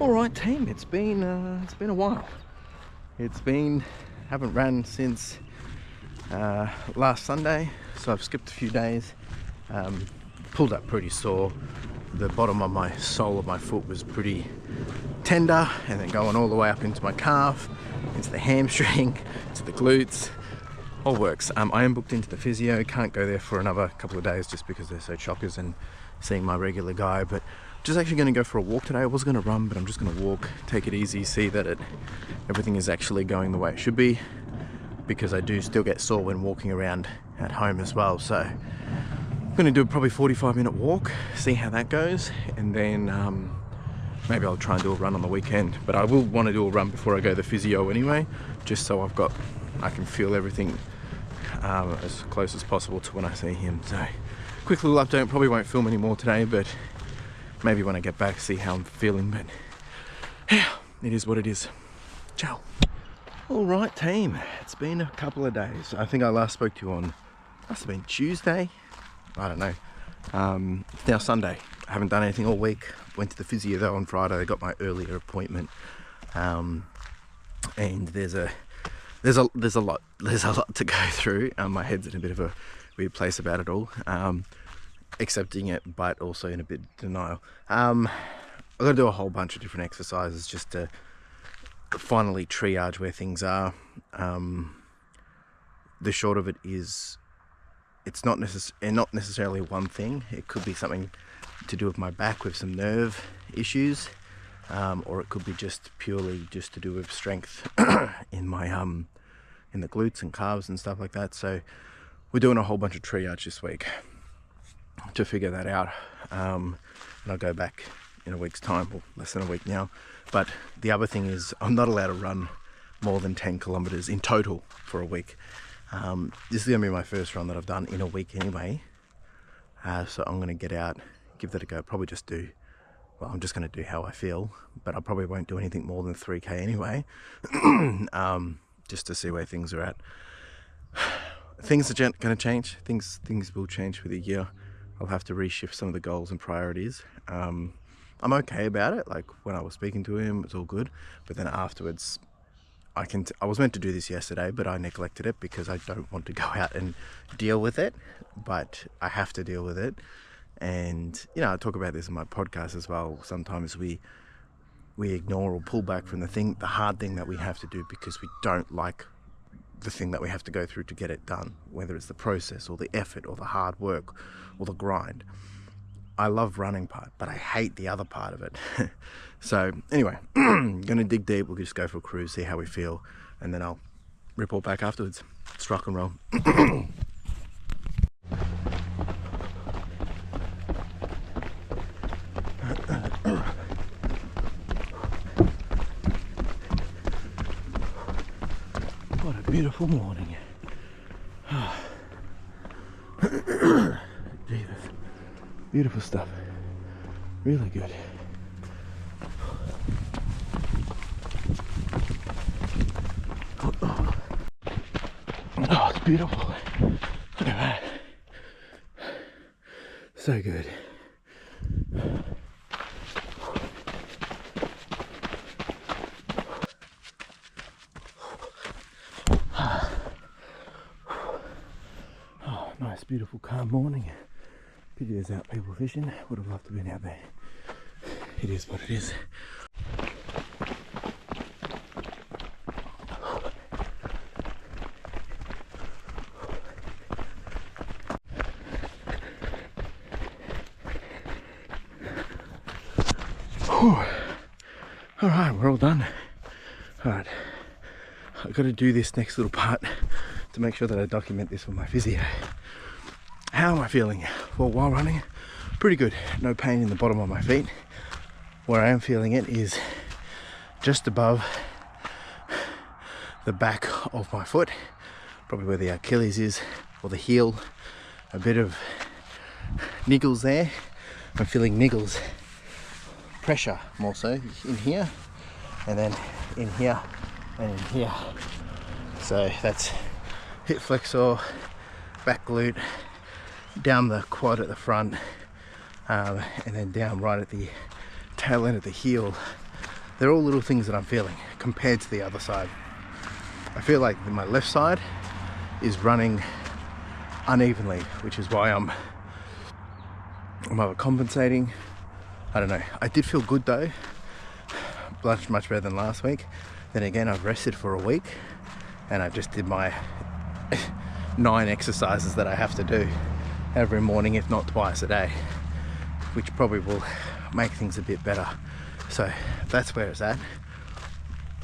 Alright team, it's been a while. Haven't ran since last Sunday, so I've skipped a few days. Pulled up pretty sore. The bottom of my sole of my foot was pretty tender, and then going all the way up into my calf, into the hamstring, to the glutes. All works. I am booked into the physio, can't go there for another couple of days just because they're so chockers and seeing my regular guy, but just actually going to go for a walk today. I was going to run, but I'm just going to walk, take it easy, see that everything is actually going the way it should be, because I do still get sore when walking around at home as well. So I'm going to do a probably 45-minute walk, see how that goes, and then maybe I'll try and do a run on the weekend. But I will want to do a run before I go to the physio anyway, just so I can feel everything as close as possible to when I see him. So quick little update. Probably won't film any more today, but maybe when I get back, see how I'm feeling. But yeah, it is what it is. Ciao. All right team, it's been a couple of days. I think I last spoke to you on, must have been Tuesday, I don't know. It's now Sunday. I haven't done anything all week. Went to the physio though on Friday. I got my earlier appointment, and there's a lot to go through. My head's in a bit of a weird place about it all, accepting it, but also in a bit of denial. I've got to do a whole bunch of different exercises just to finally triage where things are. The short of it is, it's not necessarily one thing. It could be something to do with my back, with some nerve issues, or it could be just purely to do with strength in my in the glutes and calves and stuff like that. So we're doing a whole bunch of triage this week to figure that out, and I'll go back in a week's time, or less than a week now. But the other thing is, I'm not allowed to run more than 10 kilometers in total for a week. This is going to be my first run that I've done in a week anyway, so I'm going to get out, give that a go. Probably just do, well, I'm just going to do how I feel, but I probably won't do anything more than 3k anyway, just to see where things are at. Things are going to change. Things will change with a year. I'll have to reshift some of the goals and priorities. I'm okay about it. Like when I was speaking to him, it's all good. But then afterwards, I was meant to do this yesterday, but I neglected it because I don't want to go out and deal with it. But I have to deal with it. And, you know, I talk about this in my podcast as well. Sometimes we ignore or pull back from the hard thing that we have to do because we don't like the thing that we have to go through to get it done, whether it's the process or the effort or the hard work or the grind. I love running part, but I hate the other part of it. So anyway, I'm gonna dig deep. We'll just go for a cruise, see how we feel, and then I'll report back afterwards. Let's rock and roll. What a beautiful morning. Jesus. Beautiful stuff. Really good. Oh, it's beautiful. Look at that. So good. Oh, nice, beautiful, calm morning. Pity there's out people fishing. Would have loved to have been out there. It is what it is. Alright, we're all done. Alright, I've got to do this next little part to make sure that I document this for my physio. How am I feeling? Well, while running, pretty good. No pain in the bottom of my feet. Where I am feeling it is just above the back of my foot, probably where the Achilles is, or the heel. A bit of niggles there. I'm feeling niggles, pressure more so in here, and then in here, and in here. So that's hip flexor, back glute, down the quad at the front, and then down right at the tail end of the heel they're all little things that I'm feeling compared to the other side. I feel like my left side is running unevenly, which is why I'm overcompensating. I don't know. I did feel good though, much better than last week. Then again, I've rested for a week and I just did my 9 exercises that I have to do every morning, if not twice a day, which probably will make things a bit better. So that's where it's at.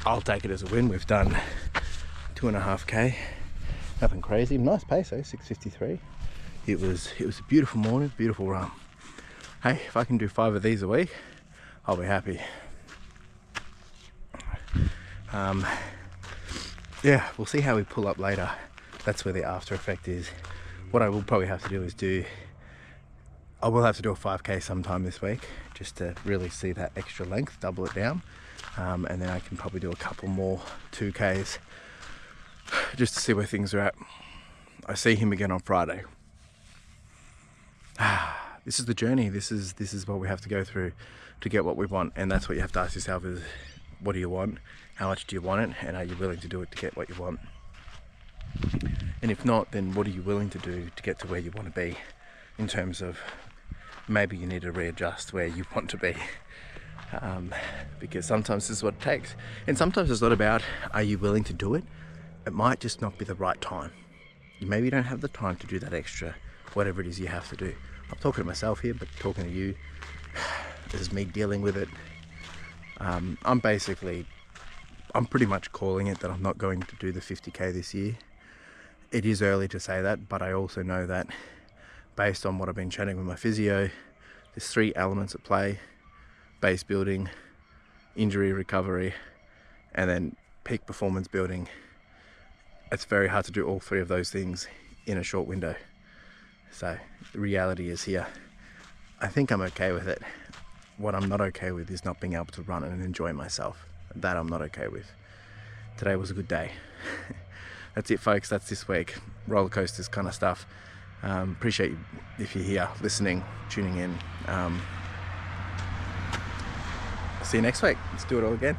I'll take it as a win. We've done 2.5k, nothing crazy. Nice pace though, 6:53. It was a beautiful morning, beautiful run. Hey, if I can do 5 of these a week, I'll be happy. Yeah, we'll see how we pull up later. That's where the after effect is. What I will probably have to do is I will have to do a 5k sometime this week, just to really see that extra length, double it down. And then I can probably do a couple more 2ks just to see where things are at. I see him again on Friday. This is the journey. This is what we have to go through to get what we want, and that's what you have to ask yourself is, what do you want? How much do you want it? And are you willing to do it to get what you want? And if not, then what are you willing to do to get to where you want to be, in terms of maybe you need to readjust where you want to be, because sometimes this is what it takes. And sometimes it's not about are you willing to do it. It might just not be the right time. Maybe you don't have the time to do that extra, whatever it is you have to do. I'm talking to myself here, but talking to you, this is me dealing with it. I'm pretty much calling it that I'm not going to do the 50k this year. It is early to say that, but I also know that based on what I've been chatting with my physio, there's 3 elements at play: base building, injury recovery, and then peak performance building. It's very hard to do all 3 of those things in a short window. So the reality is here. I think I'm okay with it. What I'm not okay with is not being able to run and enjoy myself. That I'm not okay with. Today was a good day. That's it, folks. That's this week. Roller coasters kind of stuff. Appreciate you if you're here, listening, tuning in. See you next week. Let's do it all again.